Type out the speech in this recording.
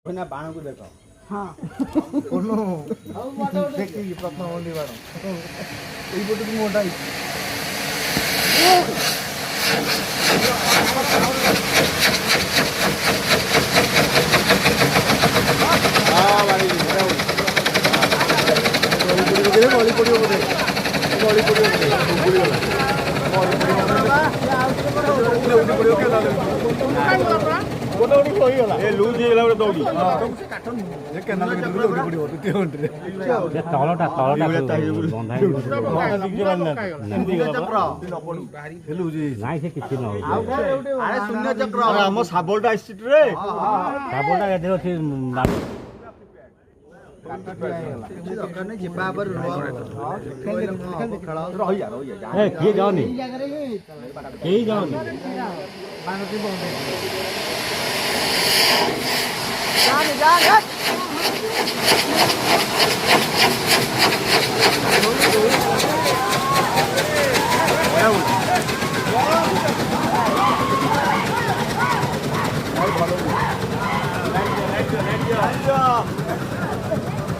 ना बाण को देखो हाँ कोनो देखी प्रथम बंदी बाण এই পটে তুমি মোটাই ଗଳି ପଡ଼ିବ ବୋଧେ ଗଳି ପଡ଼ିବ ଗୋଟେ ଗୋଟେ ରହିଗଲା ଏ ଲୁଜ ହେଇଗଲା ଗୋଟେ ଦଉଡ଼ି ଏ କେନାଲ ଭିତରକୁ ଦଉଡ଼ି ପଡ଼ିବ ଦ୍ୱିତୀୟ ଘଣ୍ଟାରେ ଯେ ତଳଟା ବନ୍ଧା ନାଇଁ ସେ କିଛି ନ ଶୂନ୍ୟ ଚକ୍ର ଆମ ଶାବଳଟା ଆସିଛି ରେ ଶାବଳଟା ଏଥିରେ ଅଛି ଯିବା ପରେ କିଏ ଯାଉନି କେହି ଯାଉନି जा